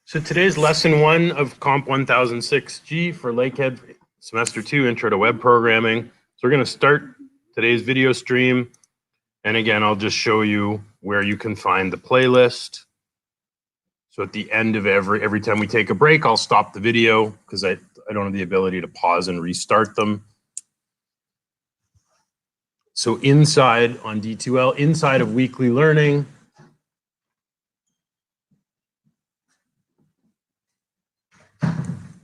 So today's lesson 1 of COMP1006G for Lakehead semester 2 Intro to Web Programming. So we're going to start today's video stream. And again, I'll just show you where you can find the playlist. So at the end of every time we take a break, I'll stop the video because I don't have the ability to pause and restart them. So inside on D2L, inside of weekly learning,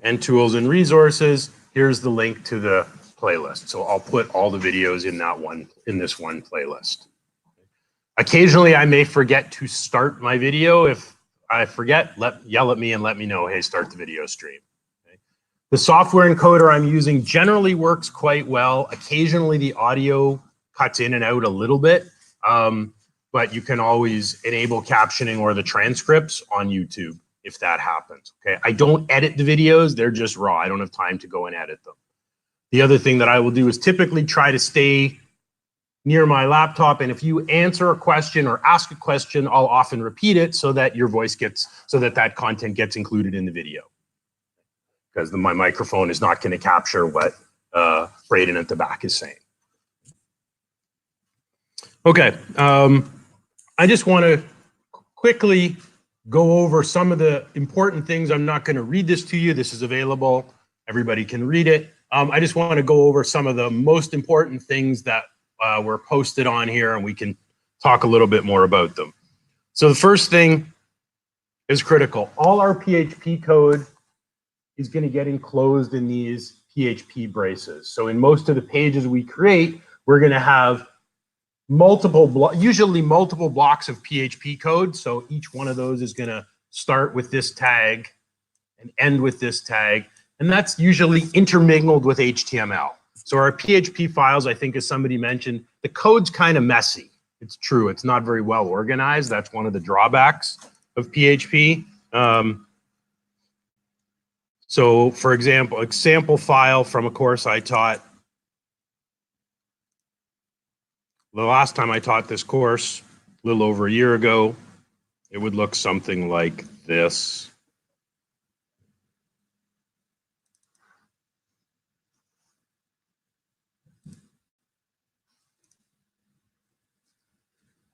and tools and resources, here's the link to the playlist. So I'll put all the videos in this one playlist. Occasionally I may forget to start my video. If I forget, yell at me and let me know, hey, start the video stream. Okay. The software encoder I'm using generally works quite well. Occasionally the audio cuts in and out a little bit, but you can always enable captioning or the transcripts on YouTube if that happens, okay? I don't edit the videos, they're just raw. I don't have time to go and edit them. The other thing that I will do is typically try to stay near my laptop, and if you answer a question or ask a question, I'll often repeat it so that your voice so that content gets included in the video. Because my microphone is not gonna capture what Braden at the back is saying. Okay, I just wanna quickly go over some of the important things. I'm not going to read this to you. This is available. Everybody can read it. I just want to go over some of the most important things that were posted on here, and we can talk a little bit more about them. So the first thing is critical. All our PHP code is going to get enclosed in these PHP braces. So in most of the pages we create, we're going to have usually multiple blocks of PHP code. So each one of those is going to start with this tag and end with this tag. And that's usually intermingled with HTML. So our PHP files, I think as somebody mentioned, the code's kind of messy. It's true. It's not very well organized. That's one of the drawbacks of PHP. So for example, a sample file from a course I taught. The last time I taught this course, a little over a year ago, it would look something like this.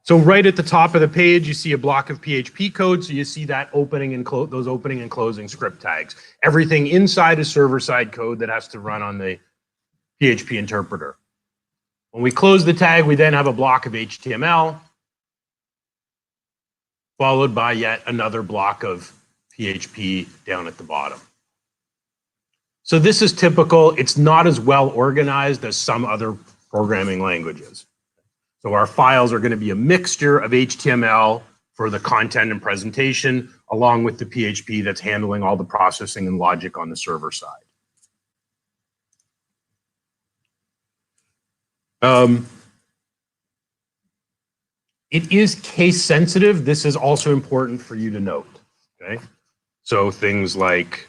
So right at the top of the page, you see a block of PHP code. So you see that opening and those opening and closing script tags. Everything inside is server-side code that has to run on the PHP interpreter. When we close the tag, we then have a block of HTML, followed by yet another block of PHP down at the bottom. So this is typical. It's not as well organized as some other programming languages. So our files are going to be a mixture of HTML for the content and presentation, along with the PHP that's handling all the processing and logic on the server side. It is case sensitive. This is also important for you to note, okay? So things like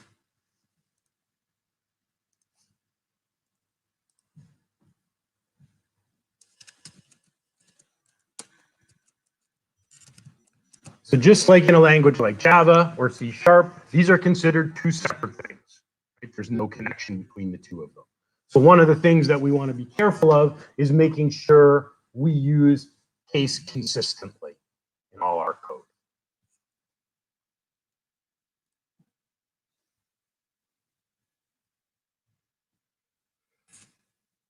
so just like in a language like Java or C#, these are considered two separate things. Right? There's no connection between the two of them. So one of the things that we want to be careful of is making sure we use case consistently in all our code.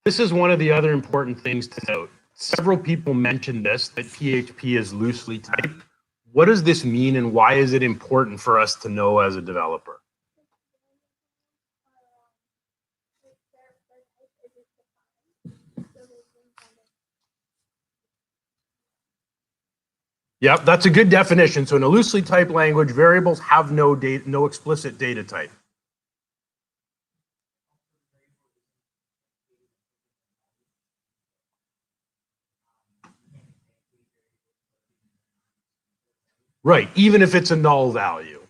This is one of the other important things to note. Several people mentioned this, that PHP is loosely typed. What does this mean, and why is it important for us to know as a developer? Yep, that's a good definition. So in a loosely typed language, variables have no explicit data type. Right, even if it's a null value.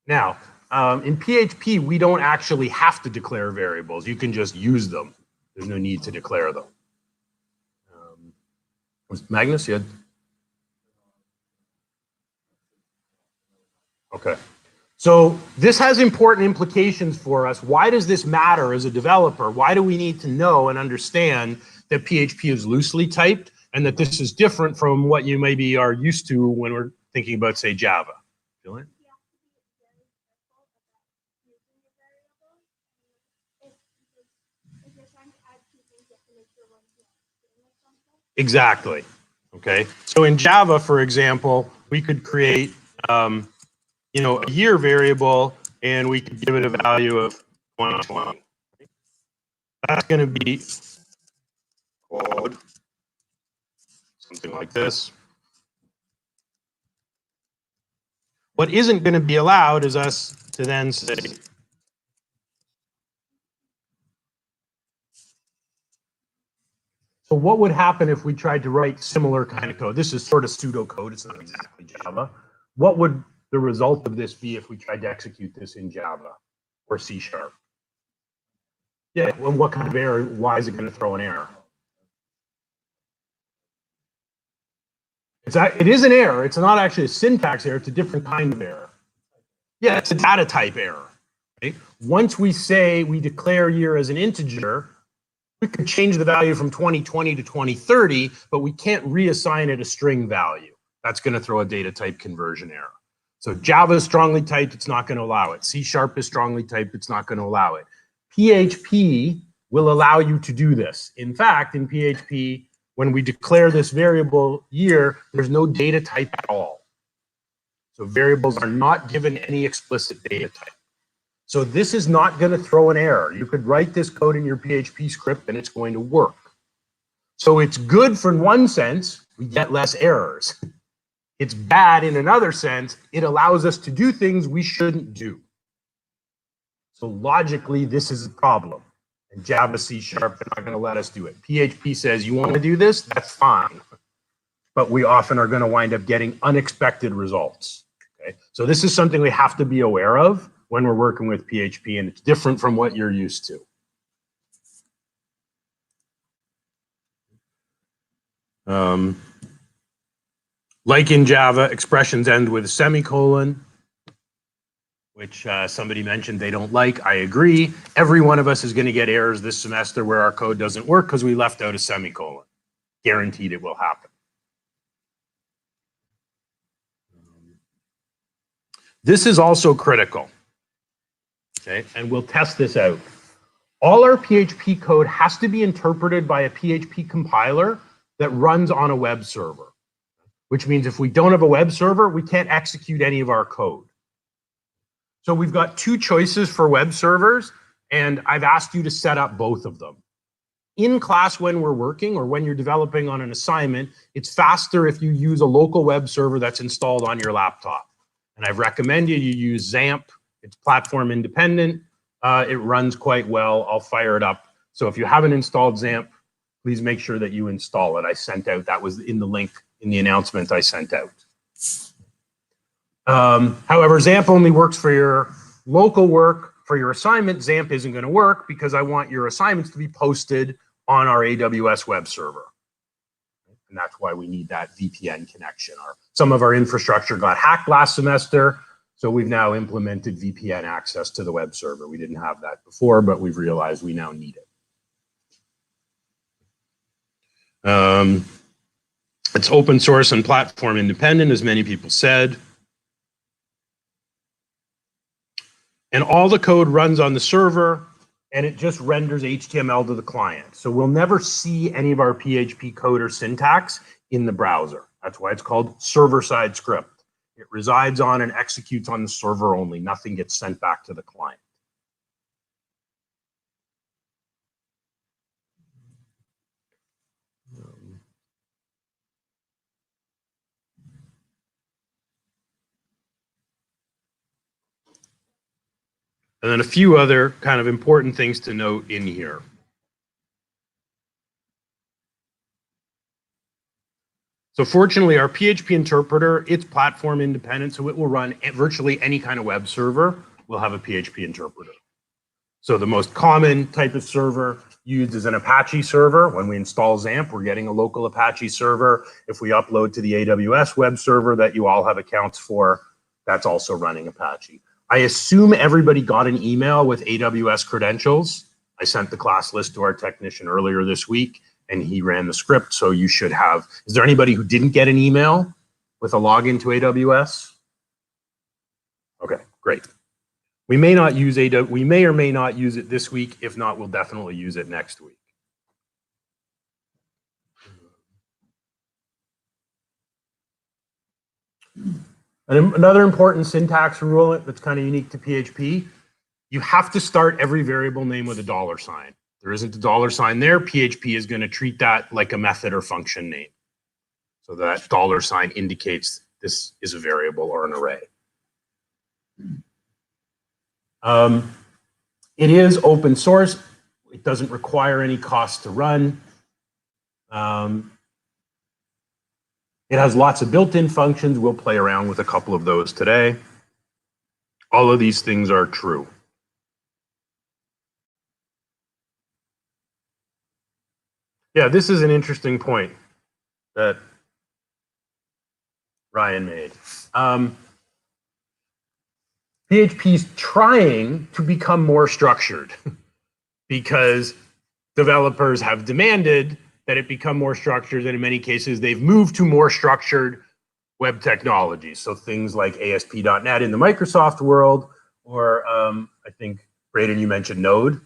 Now, in PHP, we don't actually have to declare variables. You can just use them. There's no need to declare them. Was Magnus, you had? Okay. So this has important implications for us. Why does this matter as a developer? Why do we need to know and understand that PHP is loosely typed and that this is different from what you maybe are used to when we're thinking about, say, Java? Julian? Exactly. Okay. So in Java, for example, we could create, a year variable, and we could give it a value of 2020. That's going to be called something like this. What isn't going to be allowed is us to then say, so what would happen if we tried to write similar kind of code? This is sort of pseudocode. It's not exactly Java. What would the result of this be if we tried to execute this in Java or C#? Yeah, well, what kind of error? Why is it going to throw an error? It is an error. It's not actually a syntax error. It's a different kind of error. Yeah, it's a data type error. Okay? Once we say we declare year as an integer, we could change the value from 2020 to 2030, but we can't reassign it a string value. That's going to throw a data type conversion error. So Java is strongly typed, it's not going to allow it. C# is strongly typed, it's not going to allow it. PHP will allow you to do this. In fact, in PHP, when we declare this variable year, there's no data type at all. So variables are not given any explicit data type. So this is not going to throw an error. You could write this code in your PHP script and it's going to work. So it's good for one sense, we get less errors. It's bad in another sense, it allows us to do things we shouldn't do. So logically, this is a problem. And Java, C# are not going to let us do it. PHP says, you want to do this? That's fine. But we often are going to wind up getting unexpected results. Okay? So this is something we have to be aware of when we're working with PHP, and it's different from what you're used to. Like in Java, expressions end with a semicolon, which somebody mentioned they don't like. I agree. Every one of us is going to get errors this semester where our code doesn't work because we left out a semicolon. Guaranteed it will happen. This is also critical. Okay, and we'll test this out. All our PHP code has to be interpreted by a PHP compiler that runs on a web server, which means if we don't have a web server, we can't execute any of our code. So we've got two choices for web servers, and I've asked you to set up both of them. In class when we're working or when you're developing on an assignment, it's faster if you use a local web server that's installed on your laptop. And I've recommended you use XAMPP. It's platform independent. It runs quite well. I'll fire it up. So if you haven't installed XAMPP, please make sure that you install it. I sent out, that was in the link in the announcement I sent out. However, XAMPP only works for your local work. For your assignment, XAMPP isn't going to work because I want your assignments to be posted on our AWS web server. And that's why we need that VPN connection. Some of our infrastructure got hacked last semester, so we've now implemented VPN access to the web server. We didn't have that before, but we've realized we now need it. It's open source and platform independent, as many people said. And all the code runs on the server, and it just renders HTML to the client. So we'll never see any of our PHP code or syntax in the browser. That's why it's called server-side script. It resides on and executes on the server only. Nothing gets sent back to the client. And then a few other kind of important things to note in here. So fortunately, our PHP interpreter, it's platform independent, so it will run virtually any kind of web server will have a PHP interpreter. So the most common type of server used is an Apache server. When we install XAMPP, we're getting a local Apache server. If we upload to the AWS web server that you all have accounts for, that's also running Apache. I assume everybody got an email with AWS credentials. I sent the class list to our technician earlier this week, and he ran the script, so you should have. Is there anybody who didn't get an email with a login to AWS? Okay, great. We may not use AWS, we may or may not use it this week. If not, we'll definitely use it next week. And another important syntax rule that's kind of unique to PHP, you have to start every variable name with a $sign. There isn't a $sign there. PHP is going to treat that like a method or function name. So that $sign indicates this is a variable or an array. It is open source. It doesn't require any cost to run. It has lots of built-in functions. We'll play around with a couple of those today. All of these things are true. Yeah, this is an interesting point that Ryan made. PHP's trying to become more structured because developers have demanded that it become more structured, and in many cases they've moved to more structured web technologies. So things like ASP.NET in the Microsoft world, or I think, Braden, you mentioned Node.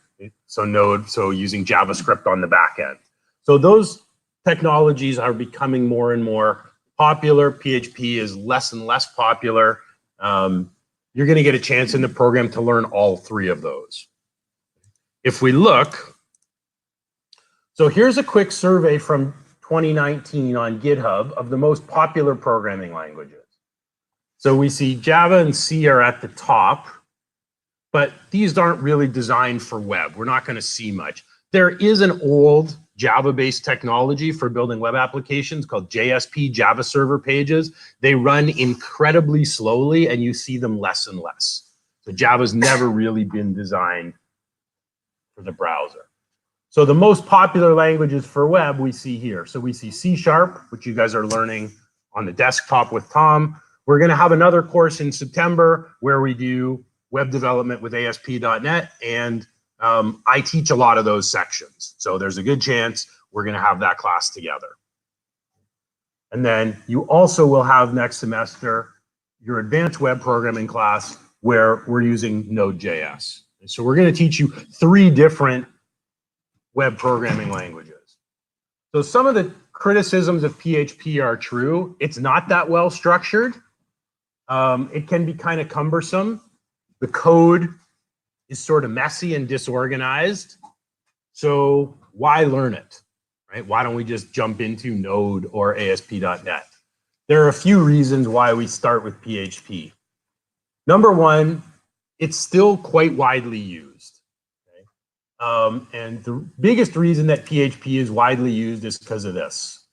So using JavaScript on the back end. So those technologies are becoming more and more popular. PHP is less and less popular. You're going to get a chance in the program to learn all three of those. If we look, so here's a quick survey from 2019 on GitHub of the most popular programming languages. So we see Java and C are at the top, but these aren't really designed for web. We're not going to see much. There is an old Java-based technology for building web applications called JSP, Java Server Pages. They run incredibly slowly, and you see them less and less. So Java's never really been designed for the browser. So the most popular languages for web we see here. So we see C#, which you guys are learning on the desktop with Tom. We're going to have another course in September where we do web development with ASP.NET, and I teach a lot of those sections. So there's a good chance we're going to have that class together. And then you also will have next semester your advanced web programming class where we're using Node.js. So we're going to teach you 3 different web programming languages. So some of the criticisms of PHP are true. It's not that well structured. It can be kind of cumbersome. The code is sort of messy and disorganized. So why learn it, right? Why don't we just jump into Node or ASP.NET? There are a few reasons why we start with PHP. Number one, it's still quite widely used. And the biggest reason that PHP is widely used is because of this.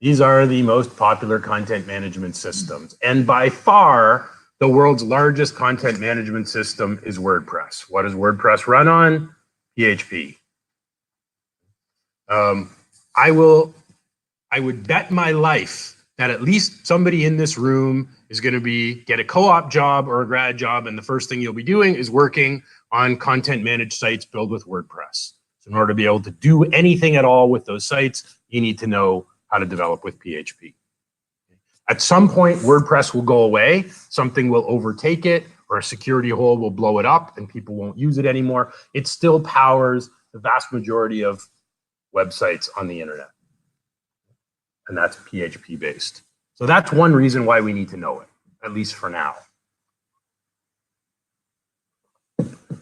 These are the most popular content management systems. And by far, the world's largest content management system is WordPress. What does WordPress run on? PHP. I would bet my life that at least somebody in this room is going to get a co-op job or a grad job, and the first thing you'll be doing is working on content managed sites built with WordPress. So in order to be able to do anything at all with those sites, you need to know how to develop with PHP. At some point, WordPress will go away, something will overtake it, or a security hole will blow it up and people won't use it anymore. It still powers the vast majority of websites on the internet. And that's PHP based. So that's one reason why we need to know it, at least for now.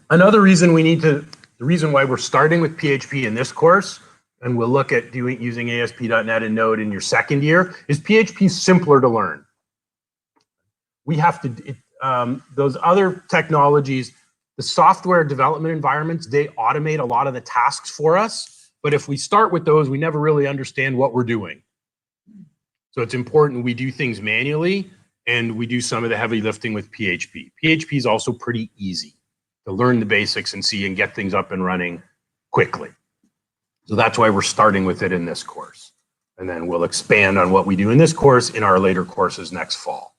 Another reason the reason why we're starting with PHP in this course, and we'll look at using ASP.NET and Node in your second year, is PHP simpler to learn. We have to, those other technologies, the software development environments, they automate a lot of the tasks for us. But if we start with those, we never really understand what we're doing. So it's important we do things manually, and we do some of the heavy lifting with PHP. PHP is also pretty easy to learn the basics and see and get things up and running quickly. So that's why we're starting with it in this course. And then we'll expand on what we do in this course in our later courses next fall.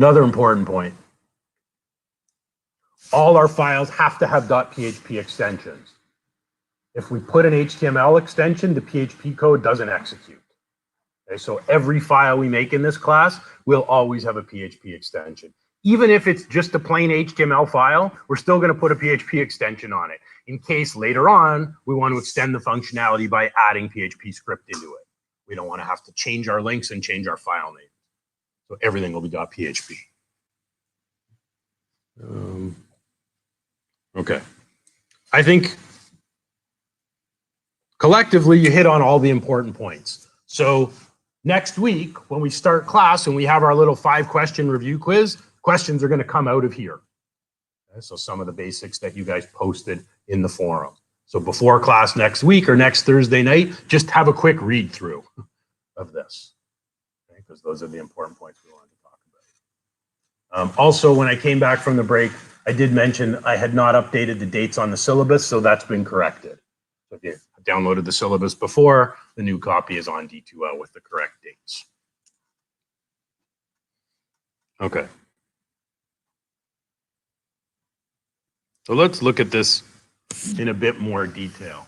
Another important point. All our files have to have .php extensions. If we put an HTML extension, the PHP code doesn't execute. Okay, so every file we make in this class will always have a PHP extension. Even if it's just a plain HTML file, we're still going to put a PHP extension on it in case later on we want to extend the functionality by adding PHP script into it. We don't want to have to change our links and change our file name. So everything will be .php. Okay. I think collectively you hit on all the important points. So next week, when we start class and we have our little 5-question review quiz, questions are going to come out of here. Okay, so some of the basics that you guys posted in the forum. So before class next week or next Thursday night, just have a quick read through of this, because those are the important points we wanted to talk about. Also, when I came back from the break, I did mention I had not updated the dates on the syllabus, so that's been corrected. So if you downloaded the syllabus before, the new copy is on D2L with the correct dates. Okay. So let's look at this in a bit more detail.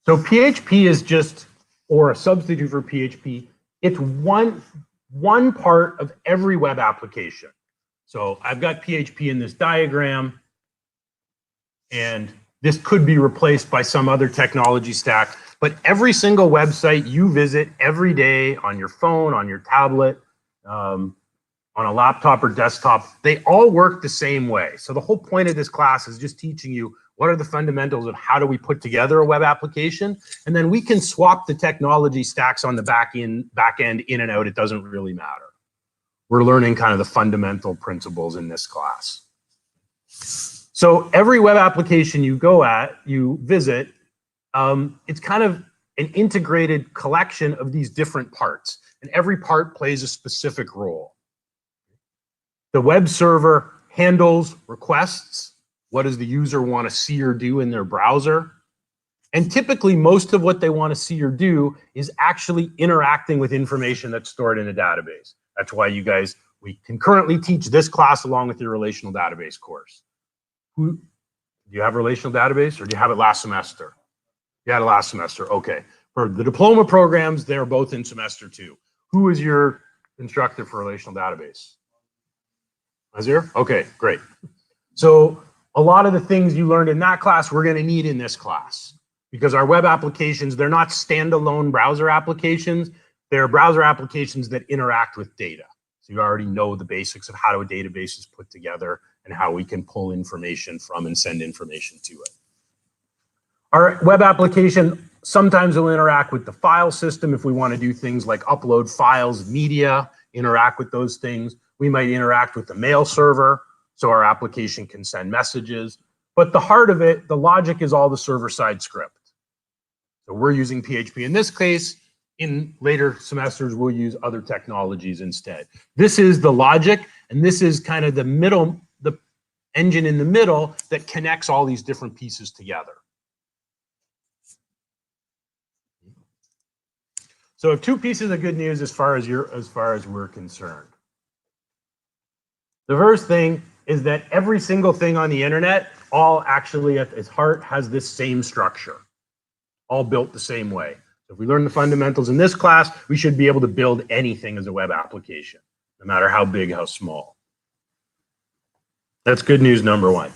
So PHP is just, or a substitute for PHP, it's one part of every web application. So I've got PHP in this diagram, and this could be replaced by some other technology stack, but every single website you visit every day on your phone, on your tablet, on a laptop or desktop, they all work the same way. So the whole point of this class is just teaching you what are the fundamentals of how do we put together a web application, and then we can swap the technology stacks on the back end in and out. It doesn't really matter. We're learning kind of the fundamental principles in this class. So every web application you visit, it's kind of an integrated collection of these different parts, and every part plays a specific role. The web server handles requests. What does the user want to see or do in their browser? And typically, most of what they want to see or do is actually interacting with information that's stored in a database. That's why we concurrently teach this class along with your relational database course. Do you have relational database, or do you have it last semester? You had it last semester, okay. For the diploma programs, they're both in semester 2. Who is your instructor for relational database? Azir? Okay, great. So a lot of the things you learned in that class, we're going to need in this class, because our web applications, they're not standalone browser applications. They're browser applications that interact with data. So you already know the basics of how a database is put together and how we can pull information from and send information to it. Our web application sometimes will interact with the file system if we want to do things like upload files, media, interact with those things. We might interact with the mail server, so our application can send messages. But the heart of it, the logic, is all the server-side script. So we're using PHP in this case. In later semesters, we'll use other technologies instead. This is the logic, and this is kind of the engine in the middle that connects all these different pieces together. So I have 2 pieces of good news as far as we're concerned. The first thing is that every single thing on the internet, all actually at its heart, has this same structure, all built the same way. So if we learn the fundamentals in this class, we should be able to build anything as a web application, no matter how big, how small. That's good news number 1.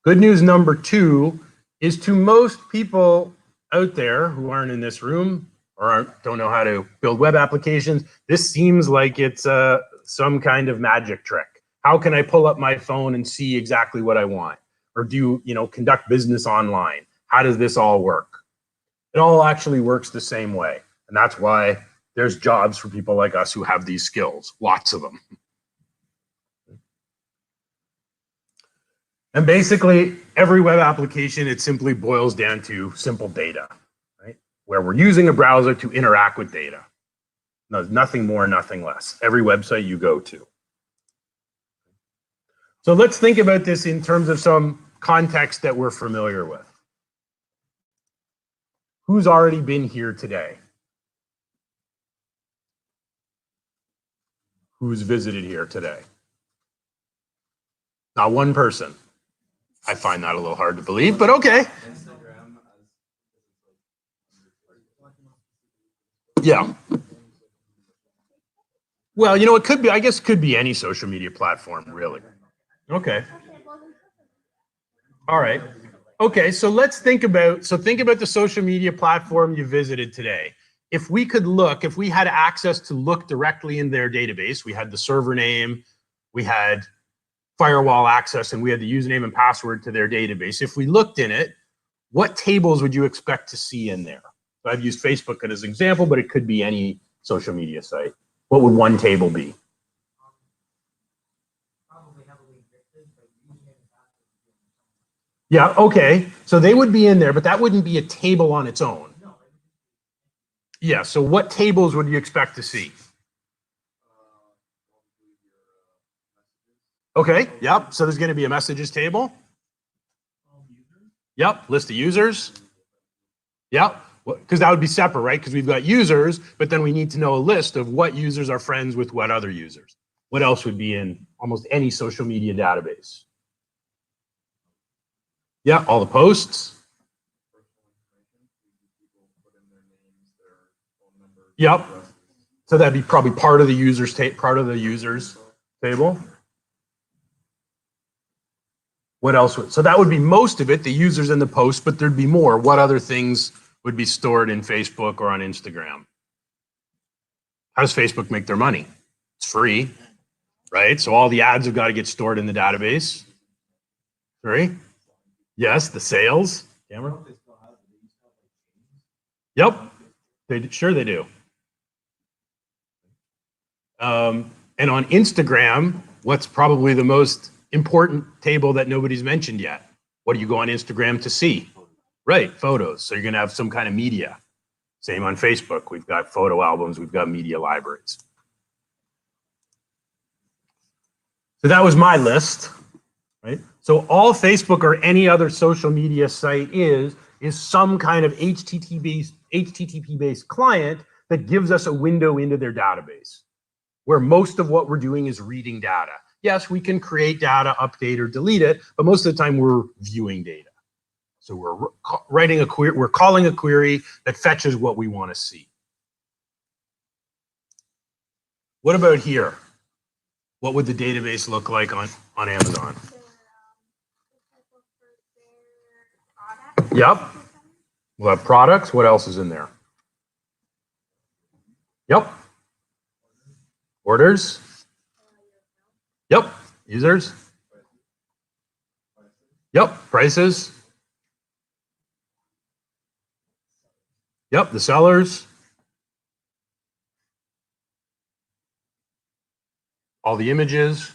Good news number 2 is, to most people out there who aren't in this room or don't know how to build web applications, this seems like it's some kind of magic trick. How can I pull up my phone and see exactly what I want? Or conduct business online? How does this all work? It all actually works the same way. And that's why there's jobs for people like us who have these skills, lots of them. And basically, every web application, it simply boils down to simple data, right? Where we're using a browser to interact with data. No, nothing more, nothing less. Every website you go to. So let's think about this in terms of some context that we're familiar with. Who's already been here today? Who's visited here today? Not one person. I find that a little hard to believe, but okay. Yeah. Well, you know, it could be, I guess it could be any social media platform, really. Okay. All right. Okay, so let's think about, the social media platform you visited today. If we could look, if we had access to look directly in their database, we had the server name, we had firewall access, and we had the username and password to their database. If we looked in it, what tables would you expect to see in there? So I've used Facebook as an example, but it could be any social media site. What would one table be? Yeah, okay. So they would be in there, but that wouldn't be a table on its own. Yeah, so what tables would you expect to see? Okay, yep. So there's going to be a messages table. Yep, list of users. Yep, because that would be separate, right? Because we've got users, but then we need to know a list of what users are friends with what other users. What else would be in almost any social media database? Yeah, all the posts. Yep. So that'd be probably part of the users table. What else would, so that would be most of it, the users and the posts, but there'd be more. What other things would be stored in Facebook or on Instagram? How does Facebook make their money? It's free, right? So all the ads have got to get stored in the database. Sorry? Yes, the sales. Cameron? Yep. Sure they do. And on Instagram, what's probably the most important table that nobody's mentioned yet? What do you go on Instagram to see? Right, photos. So you're going to have some kind of media. Same on Facebook. We've got photo albums. We've got media libraries. So that was my list, right? So all Facebook or any other social media site is some kind of HTTP-based client that gives us a window into their database, where most of what we're doing is reading data. Yes, we can create data, update or delete it, but most of the time we're viewing data. So we're writing a query, we're calling a query that fetches what we want to see. What about here? What would the database look like on Amazon? Yep. We'll have products. What else is in there? Yep. Orders. Yep. Users. Yep. Prices. Yep. The sellers. All the images.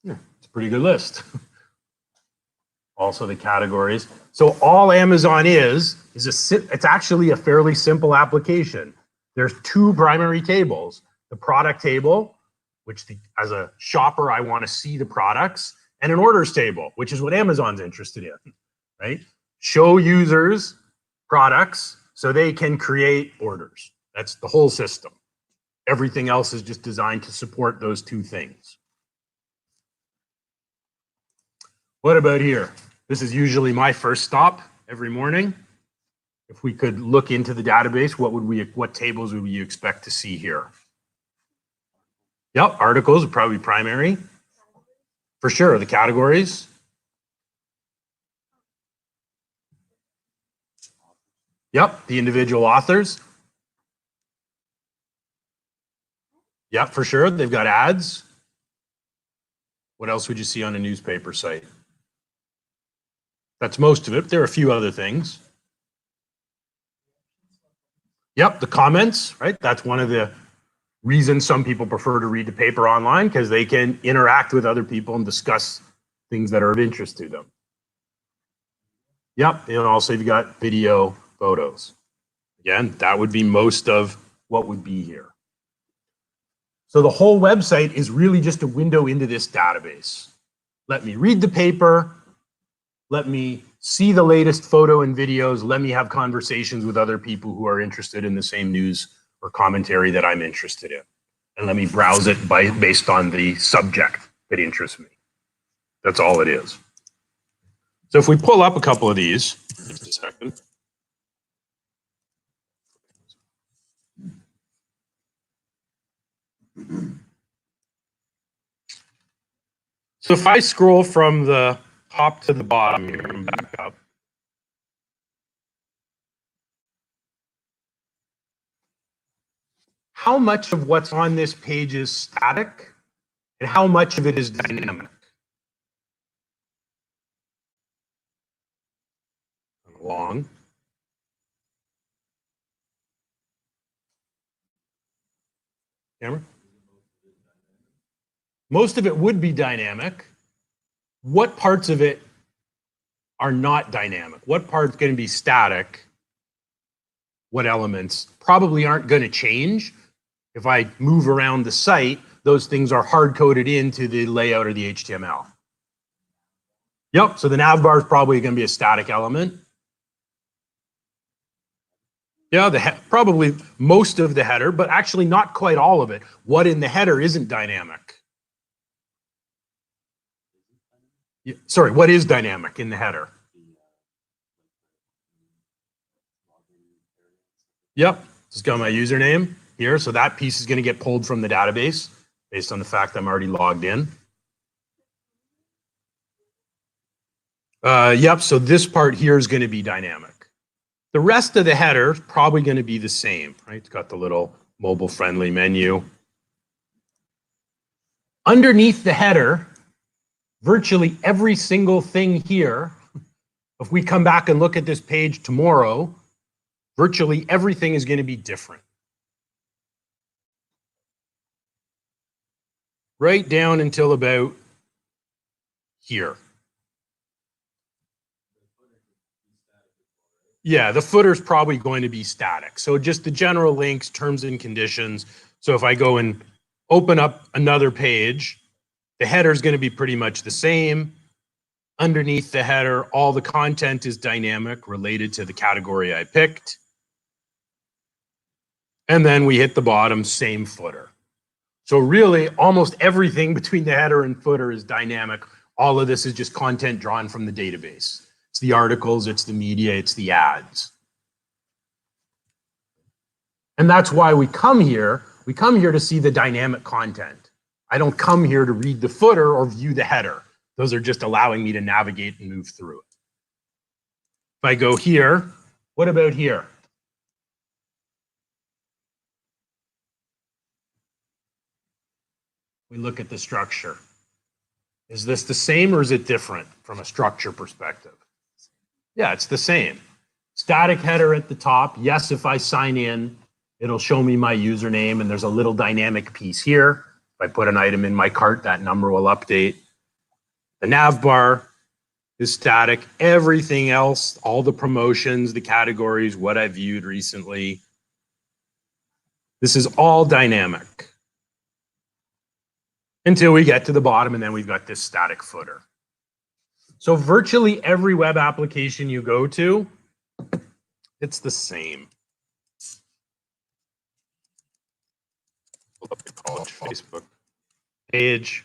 Yeah, it's a pretty good list. Also the categories. So all Amazon is it's actually a fairly simple application. There's two primary tables. The product table, which as a shopper, I want to see the products, and an orders table, which is what Amazon's interested in, right? Show users products so they can create orders. That's the whole system. Everything else is just designed to support those two things. What about here? This is usually my first stop every morning. If we could look into the database, what tables would you expect to see here? Yep, articles would probably be primary. For sure, the categories. Yep, the individual authors. Yep, for sure, they've got ads. What else would you see on a newspaper site? That's most of it. There are a few other things. Yep, the comments, right? That's one of the reasons some people prefer to read the paper online, because they can interact with other people and discuss things that are of interest to them. Yep, and also you've got video, photos. Again, that would be most of what would be here. So the whole website is really just a window into this database. Let me read the paper. Let me see the latest photo and videos. Let me have conversations with other people who are interested in the same news or commentary that I'm interested in. and let me browse it based on the subject that interests me. That's all it is. So if we pull up a couple of these, just a second. So if I scroll from the top to the bottom here and back up, how much of what's on this page is static and how much of it is dynamic? Long. Cameron? Most of it would be dynamic. What parts of it are not dynamic? What part's going to be static? What elements probably aren't going to change? If I move around the site, those things are hard-coded into the layout or the HTML. Yep, so the nav bar is probably going to be a static element. Yeah, probably most of the header, but actually not quite all of it. What in the header isn't dynamic? Sorry, what is dynamic in the header? Yep, just got my username here. So that piece is going to get pulled from the database based on the fact I'm already logged in. Yep, so this part here is going to be dynamic. The rest of the header is probably going to be the same, right? It's got the little mobile-friendly menu. Underneath the header, virtually every single thing here, if we come back and look at this page tomorrow, virtually everything is going to be different. Right down until about here. Yeah, the footer's probably going to be static. So just the general links, terms and conditions. So if I go and open up another page, the header is going to be pretty much the same. Underneath the header, all the content is dynamic related to the category I picked. And then we hit the bottom, same footer. So really, almost everything between the header and footer is dynamic. All of this is just content drawn from the database. It's the articles, it's the media, it's the ads. And that's why we come here. We come here to see the dynamic content. I don't come here to read the footer or view the header. Those are just allowing me to navigate and move through it. If I go here, what about here? We look at the structure. Is this the same or is it different from a structure perspective? Yeah, it's the same. Static header at the top. Yes, if I sign in, it'll show me my username and there's a little dynamic piece here. If I put an item in my cart, that number will update. The nav bar is static. Everything else, all the promotions, the categories, what I viewed recently, this is all dynamic. Until we get to the bottom and then we've got this static footer. So virtually every web application you go to, it's the same. Pull up the college Facebook page.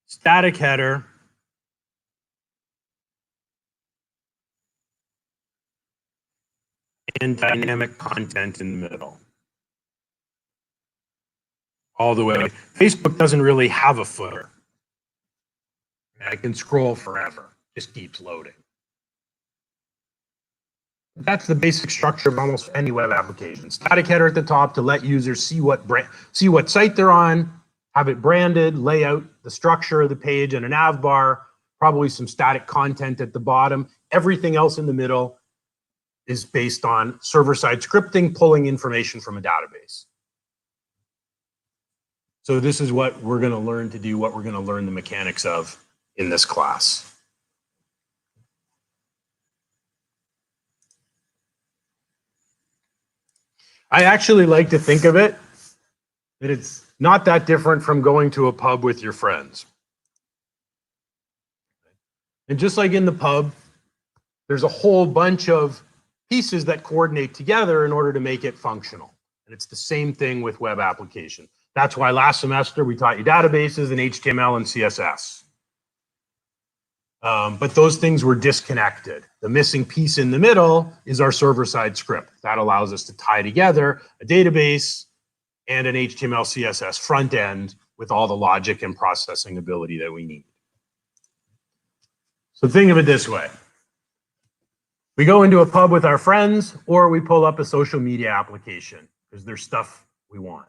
Static header. And dynamic content in the middle. All the way. Facebook doesn't really have a footer. I can scroll forever. Just keeps loading. That's the basic structure of almost any web application. Static header at the top to let users see what site they're on, have it branded, layout, the structure of the page, and a nav bar, probably some static content at the bottom. Everything else in the middle is based on server-side scripting, pulling information from a database. So this is what we're going to learn to do, what we're going to learn the mechanics of in this class. I actually like to think of it that it's not that different from going to a pub with your friends. And just like in the pub, there's a whole bunch of pieces that coordinate together in order to make it functional. And it's the same thing with web application. That's why last semester we taught you databases and HTML and CSS. But those things were disconnected. The missing piece in the middle is our server-side script. That allows us to tie together a database and an HTML, CSS front end with all the logic and processing ability that we need. So think of it this way. We go into a pub with our friends, or we pull up a social media application because there's stuff we want.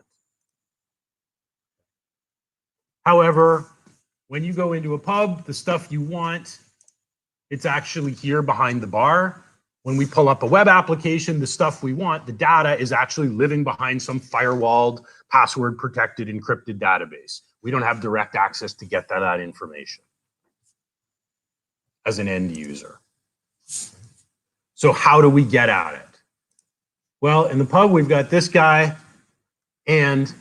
However, when you go into a pub, the stuff you want, it's actually here behind the bar. When we pull up a web application, the stuff we want, the data is actually living behind some firewalled, password-protected, encrypted database. We don't have direct access to get that information as an end user. So how do we get at it? Well, in the pub, we've got this guy, and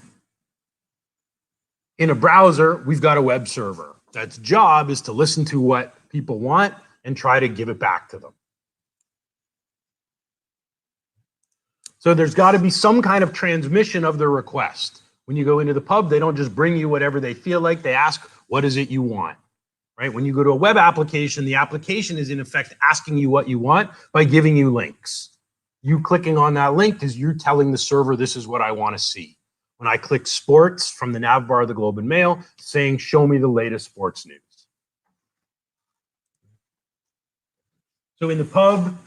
in a browser, we've got a web server. That's job is to listen to what people want and try to give it back to them. So there's got to be some kind of transmission of the request. When you go into the pub, they don't just bring you whatever they feel like. They ask, what is it you want? Right? When you go to a web application, the application is in effect asking you what you want by giving you links. You clicking on that link is you telling the server, this is what I want to see. When I click sports from the nav bar of the Globe and Mail, saying, show me the latest sports news. So in the pub,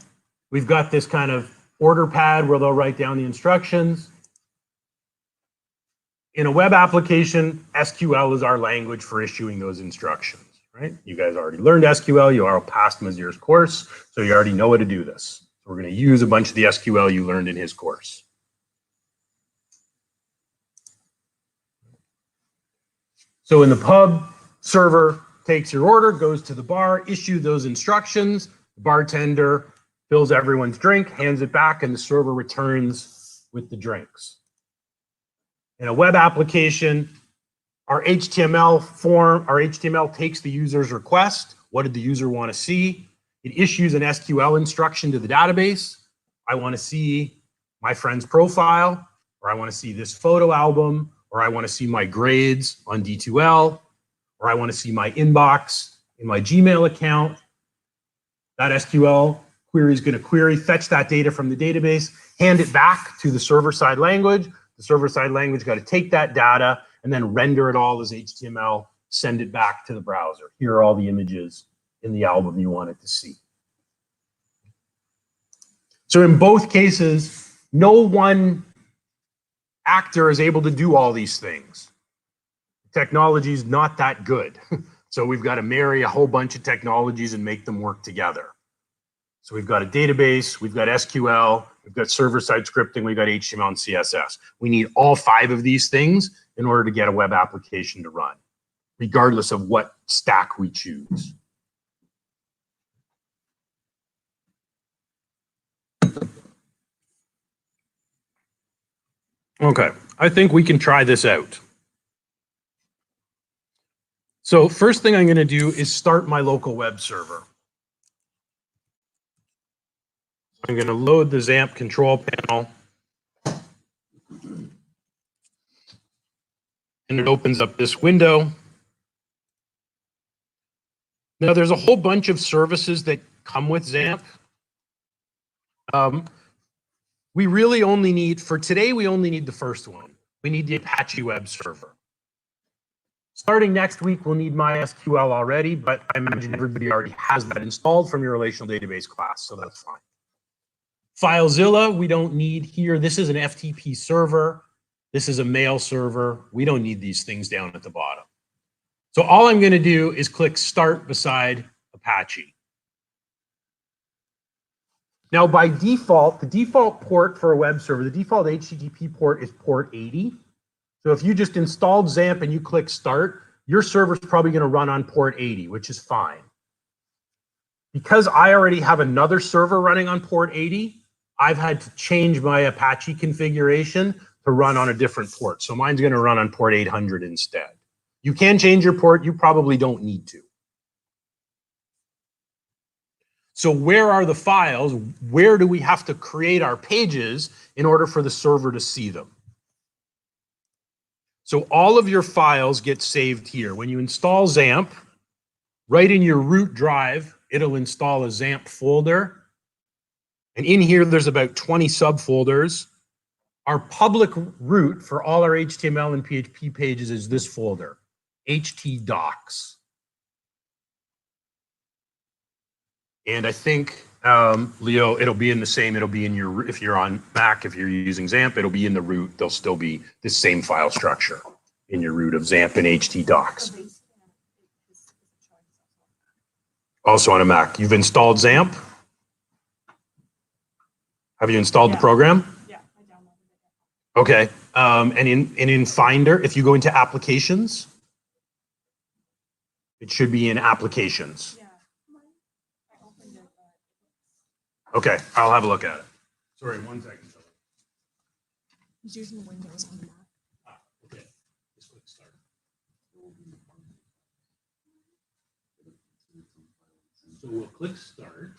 we've got this kind of order pad where they'll write down the instructions. In a web application, SQL is our language for issuing those instructions, right? You guys already learned SQL. You all passed Mazir's course, so you already know how to do this. So we're going to use a bunch of the SQL you learned in his course. So in the pub, server takes your order, goes to the bar, issue those instructions. The bartender fills everyone's drink, hands it back, and the server returns with the drinks. In a web application, our HTML takes the user's request. What did the user want to see? It issues an SQL instruction to the database. I want to see my friend's profile, or I want to see this photo album, or I want to see my grades on D2L, or I want to see my inbox in my Gmail account. That SQL query is going to query, fetch that data from the database, hand it back to the server-side language. The server-side language got to take that data and then render it all as HTML, send it back to the browser. Here are all the images in the album you wanted to see. So in both cases, no one actor is able to do all these things. Technology is not that good. So we've got to marry a whole bunch of technologies and make them work together. So we've got a database, we've got SQL, we've got server-side scripting, we've got HTML and CSS. We need all 5 of these things in order to get a web application to run, regardless of what stack we choose. Okay, I think we can try this out. So first thing I'm going to do is start my local web server. I'm going to load the XAMPP control panel. And it opens up this window. Now there's a whole bunch of services that come with XAMPP. We really only need, for today, we only need the first one. We need the Apache Web Server. Starting next week, we'll need MySQL already, but I imagine everybody already has that installed from your relational database class, so that's fine. FileZilla, we don't need here. This is an FTP server. This is a mail server. We don't need these things down at the bottom. So all I'm going to do is click Start beside Apache. Now, by default, the default port for a web server, the default HTTP port is port 80. So if you just installed XAMPP and you click Start, your server's probably going to run on port 80, which is fine. Because I already have another server running on port 80, I've had to change my Apache configuration to run on a different port. So mine's going to run on port 800 instead. You can change your port. You probably don't need to. So where are the files? Where do we have to create our pages in order for the server to see them? So all of your files get saved here. When you install XAMPP, right in your root drive, it'll install a XAMPP folder. And in here, there's about 20 subfolders. Our public root for all our HTML and PHP pages is this folder, htdocs. And I think, Leo, it'll be in the same, it'll be in your, if you're on Mac, if you're using XAMPP, it'll be in the root. There'll still be the same file structure in your root of XAMPP and htdocs. Also on a Mac. You've installed XAMPP? Have you installed the program? Yeah, I downloaded it. Okay. And in Finder, if you go into applications, it should be in applications. Yeah, I opened it, but Okay, I'll have a look at it. Sorry, 1 second. he's using Windows on the Mac. Okay. Just click start. So we'll click start.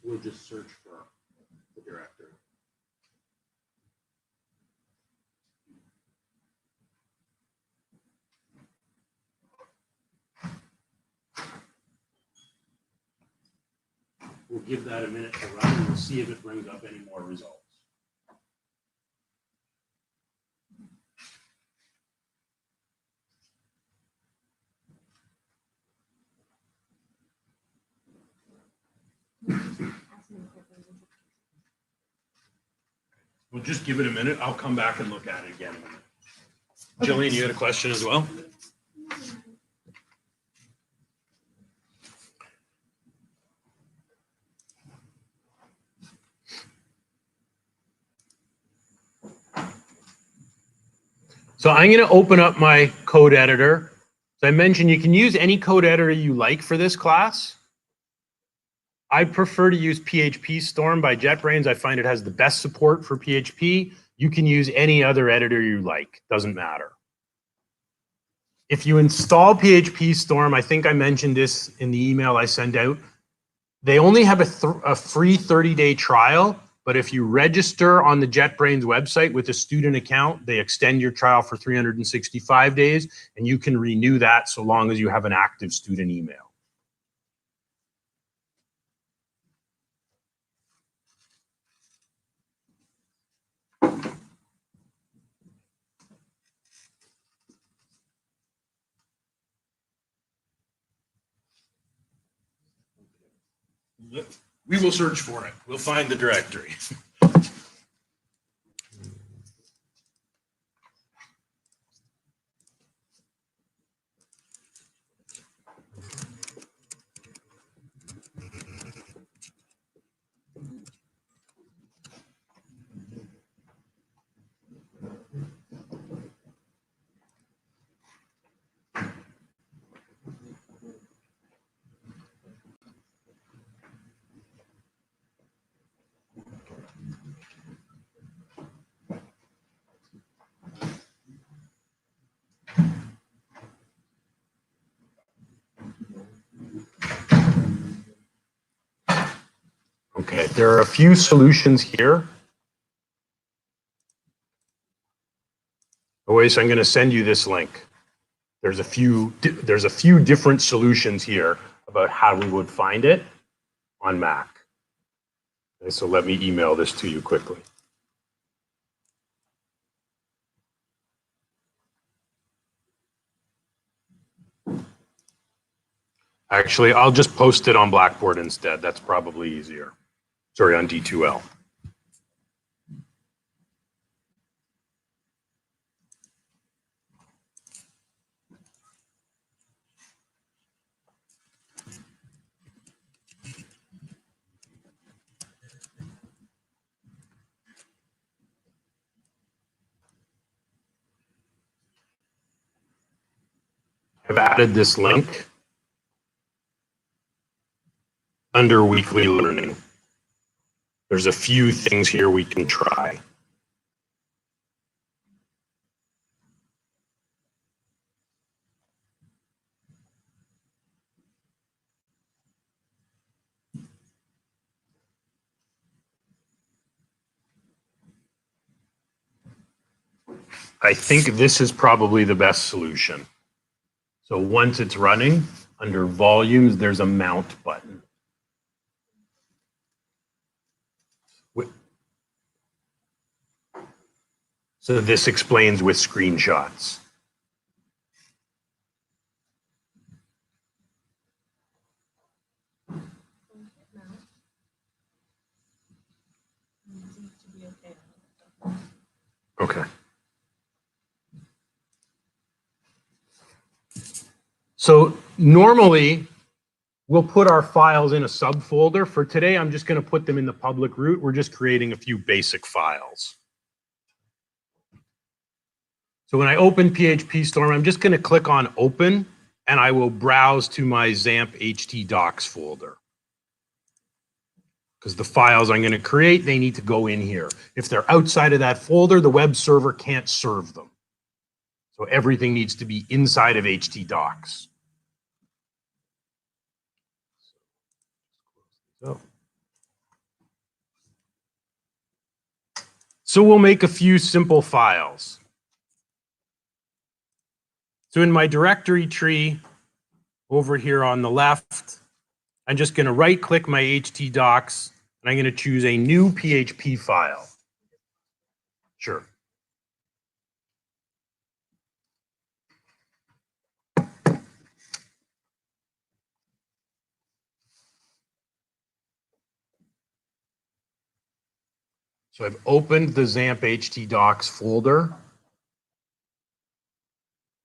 We'll just search for the directory. We'll give that a minute to run and we'll see if it brings up any more results. We'll just give it a minute. I'll come back and look at it again. Jillian, you had a question as well? So I'm going to open up my code editor. So I mentioned you can use any code editor you like for this class. I prefer to use PHP Storm by JetBrains. I find it has the best support for PHP. You can use any other editor you like, doesn't matter. If you install PHP Storm, I think I mentioned this in the email I sent out, they only have a free 30-day trial, but if you register on the JetBrains website with a student account, they extend your trial for 365 days, and you can renew that so long as you have an active student email. We will search for it. We'll find the directory. Okay, there are a few solutions here. Oh, wait, so I'm going to send you this link. There's a few different solutions here about how we would find it on Mac. Okay, so let me email this to you quickly. Actually, I'll just post it on Blackboard instead. That's probably easier. Sorry, on D2L. I've added this link under weekly learning. There's a few things here we can try. I think this is probably the best solution. So once it's running, under volumes, there's a mount button. So this explains with screenshots. Okay. So normally we'll put our files in a subfolder. For today, I'm just going to put them in the public root. We're just creating a few basic files. So when I open PHP Storm, I'm just going to click on Open, and I will browse to my XAMPP htdocs folder. Because the files I'm going to create, they need to go in here. If they're outside of that folder, the web server can't serve them. So everything needs to be inside of htdocs. So we'll make a few simple files. So in my directory tree over here on the left, I'm just going to right click my htdocs and I'm going to choose a new PHP file. Sure. So I've opened the XAMPP htdocs folder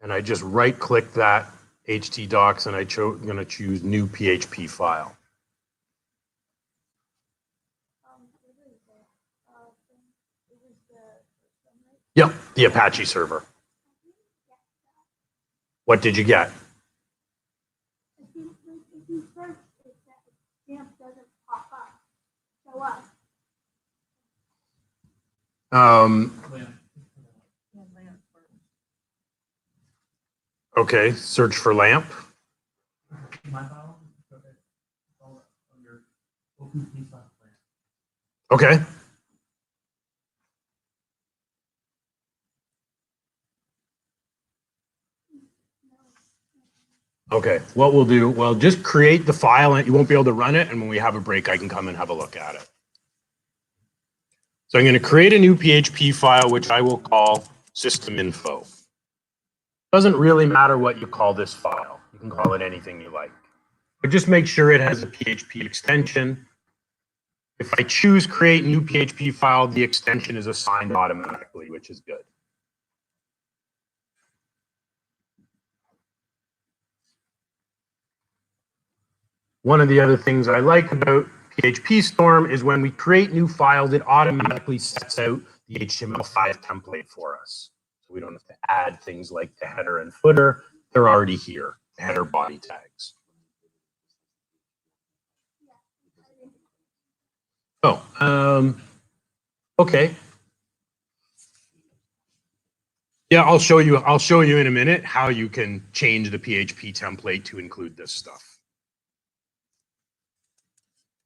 and I just right click that htdocs and I'm going to choose new PHP file. Yep, the Apache server. What did you get? If you search it, XAMPP doesn't pop up. Show up. Okay, search for LAMP. Okay. Okay, what we'll do, well, just create the file and you won't be able to run it. And when we have a break, I can come and have a look at it. So I'm going to create a new PHP file, which I will call system info. Doesn't really matter what you call this file. You can call it anything you like. But just make sure it has a PHP extension. If I choose create new PHP file, the extension is assigned automatically, which is good. One of the other things I like about PHP Storm is when we create new files, it automatically sets out the HTML5 template for us. So we don't have to add things like the header and footer. They're already here, the header body tags. Oh, okay. Yeah, I'll show you in a minute how you can change the PHP template to include this stuff.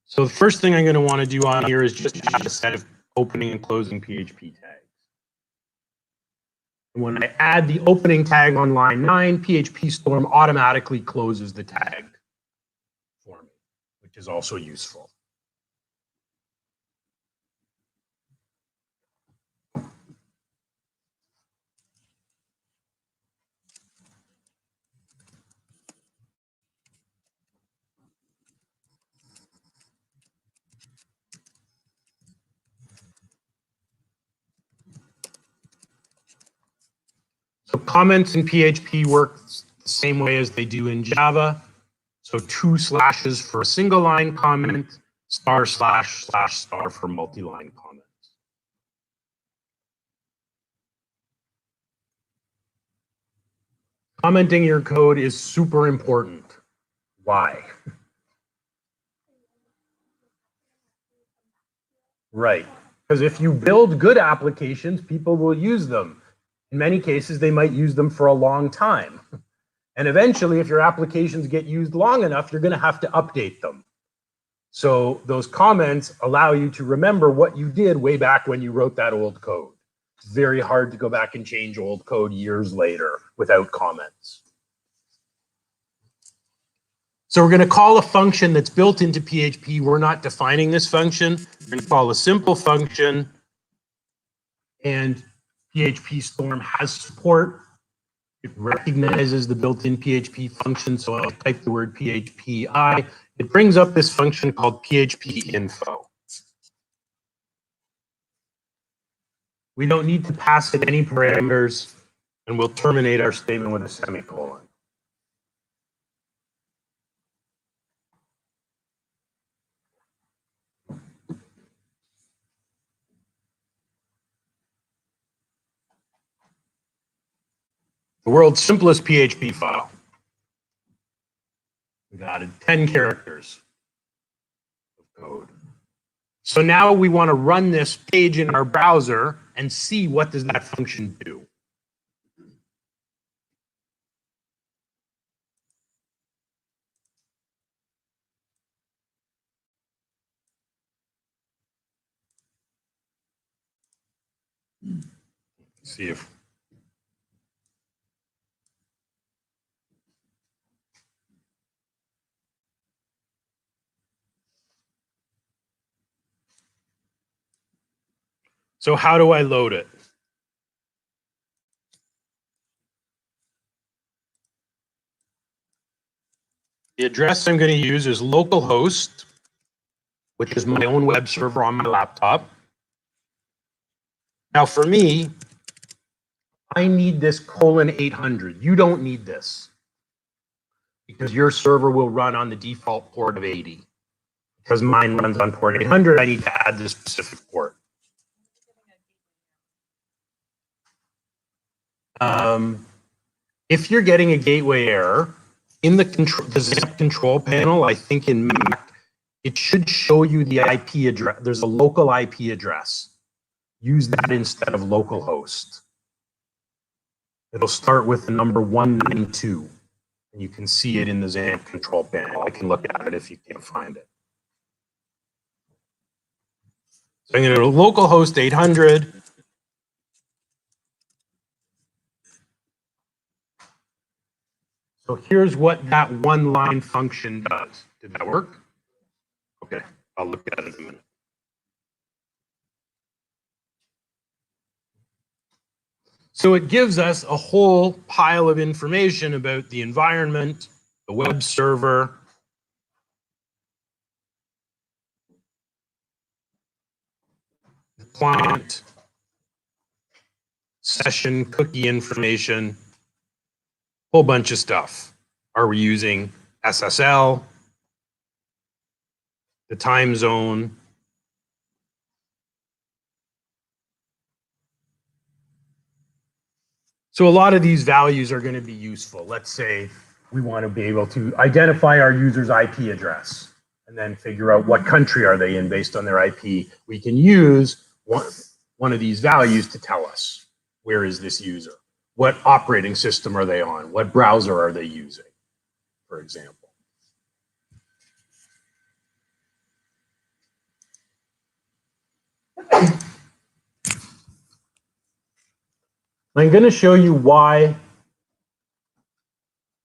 So the first thing I'm going to want to do on here is just add a set of opening and closing PHP tags. And when I add the opening tag on line 9, PHP Storm automatically closes the tag for me, which is also useful. So comments in PHP work the same way as they do in Java. So 2 slashes for a single line comment, */ /* for multi-line comments. Commenting your code is super important. Why? Right. Because if you build good applications, people will use them. In many cases, they might use them for a long time. And eventually, if your applications get used long enough, you're going to have to update them. So those comments allow you to remember what you did way back when you wrote that old code. It's very hard to go back and change old code years later without comments. So we're going to call a function that's built into PHP. We're not defining this function. We're going to call a simple function. And PHP Storm has support. It recognizes the built-in PHP function. So I'll type the word PHPI. It brings up this function called PHP info. We don't need to pass it any parameters, and we'll terminate our statement with a semicolon. The world's simplest PHP file. We've added 10 characters of code. So now we want to run this page in our browser and see what does that function do. See if so how do I load it? The address I'm going to use is localhost, which is my own web server on my laptop. Now for me, I need this :800. You don't need this because your server will run on the default port of 80. Because mine runs on port 800, I need to add this specific port. If you're getting a gateway error, in the XAMPP control panel, I think in Mac, it should show you the IP address. There's a local IP address. Use that instead of localhost. It'll start with the number 192, and you can see it in the XAMPP control panel. I can look at it if you can't find it. So I'm going to go to localhost 800. So here's what that one-line function does. Did that work? Okay, I'll look at it in a minute. So it gives us a whole pile of information about the environment, the web server, the client, session, cookie information, whole bunch of stuff. Are we using SSL, the time zone? So a lot of these values are going to be useful. Let's say we want to be able to identify our user's IP address and then figure out what country are they in based on their IP. We can use one of these values to tell us, where is this user? What operating system are they on? What browser are they using, for example? I'm going to show you why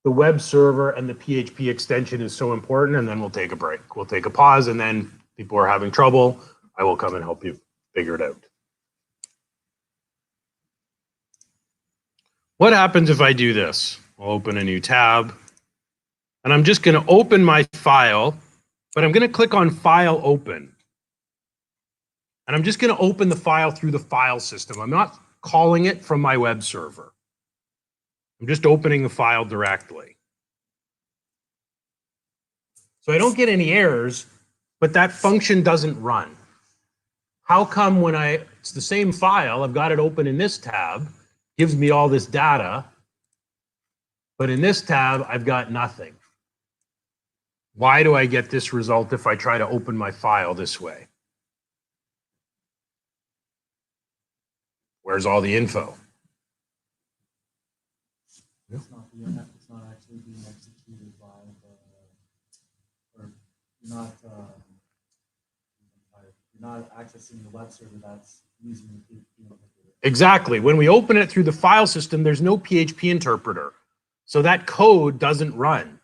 the web server and the PHP extension is so important, and then we'll take a break. We'll take a pause, and then people are having trouble, I will come and help you figure it out. What happens if I do this? I'll open a new tab, and I'm just going to open my file, but I'm going to click on File Open. And I'm just going to open the file through the file system. I'm not calling it from my web server. I'm just opening the file directly. So I don't get any errors, but that function doesn't run. How come when it's the same file, I've got it open in this tab, gives me all this data, But in this tab, I've got nothing. Why do I get this result if I try to open my file this way? Where's all the info? It's not actually being executed by the, or you're not accessing the web server that's using the PHP interpreter. Exactly. When we open it through the file system, there's no PHP interpreter. So that code doesn't run.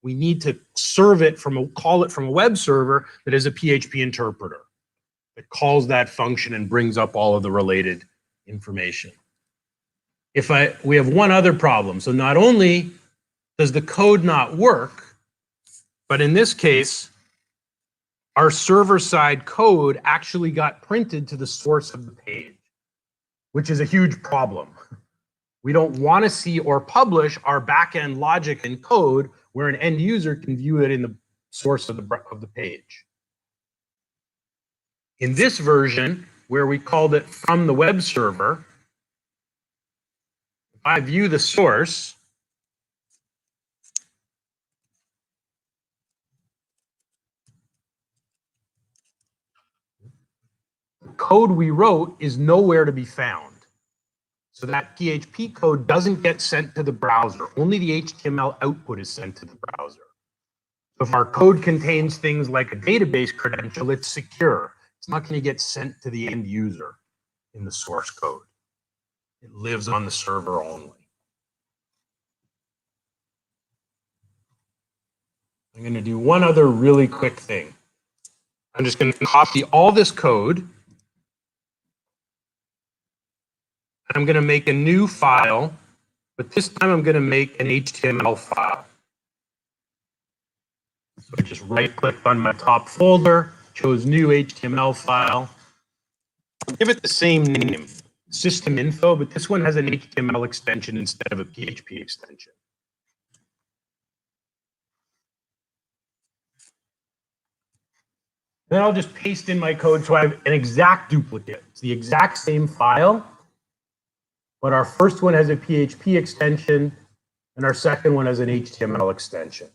We need to serve it call it from a web server that is a PHP interpreter that calls that function and brings up all of the related information. We have one other problem. So not only does the code not work, but in this case, our server-side code actually got printed to the source of the page, which is a huge problem. We don't want to see or publish our back-end logic and code where an end user can view it in the source of the page. In this version, where we called it from the web server, if I view the source, the code we wrote is nowhere to be found. So that PHP code doesn't get sent to the browser. Only the HTML output is sent to the browser. So if our code contains things like a database credential, it's secure. It's not going to get sent to the end user in the source code. It lives on the server only. I'm going to do one other really quick thing. I'm just going to copy all this code. I'm going to make a new file, but this time I'm going to make an HTML file. So I just right-clicked on my top folder, chose new HTML file. Give it the same name, system info, but this one has an HTML extension instead of a PHP extension. Then I'll just paste in my code so I have an exact duplicate. It's the exact same file, but our first one has a PHP extension and our second one has an HTML extension.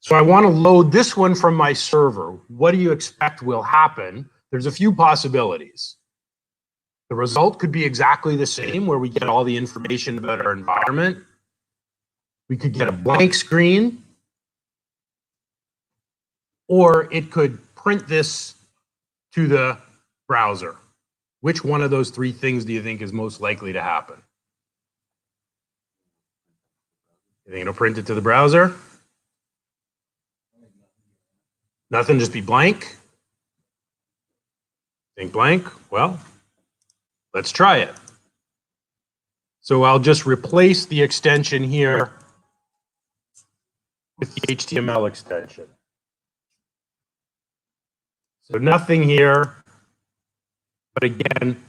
So I want to load this one from my server. What do you expect will happen? There's a few possibilities. The result could be exactly the same, where we get all the information about our environment. We could get a blank screen, or it could print this to the browser. Which one of those three things do you think is most likely to happen? You think it'll print it to the browser? Nothing, just be blank? Think blank? Well, let's try it. So I'll just replace the extension here with the HTML extension. So nothing here, but again,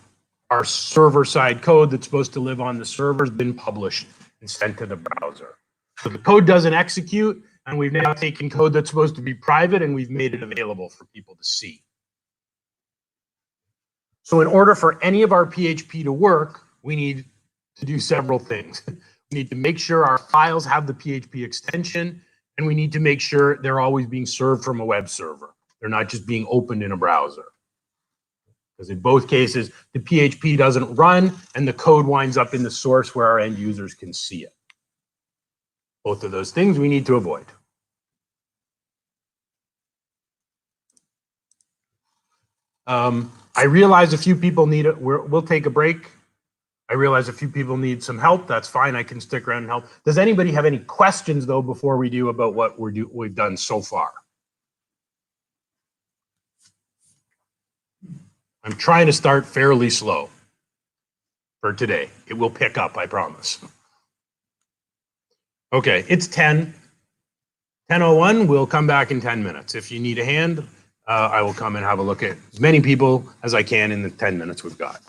our server-side code that's supposed to live on the server has been published and sent to the browser. So the code doesn't execute, and we've now taken code that's supposed to be private and we've made it available for people to see. So in order for any of our PHP to work, we need to do several things. We need to make sure our files have the PHP extension, and we need to make sure they're always being served from a web server. They're not just being opened in a browser. Because in both cases, the PHP doesn't run and the code winds up in the source where our end users can see it. Both of those things we need to avoid. I realize a few people need it. We'll take a break. I realize a few people need some help. That's fine. I can stick around and help. Does anybody have any questions, though, before we do about what we've done so far? I'm trying to start fairly slow for today. It will pick up, I promise. Okay, it's 10:01. We'll come back in 10 minutes. If you need a hand, I will come and have a look at as many people as I can in the 10 minutes we've got.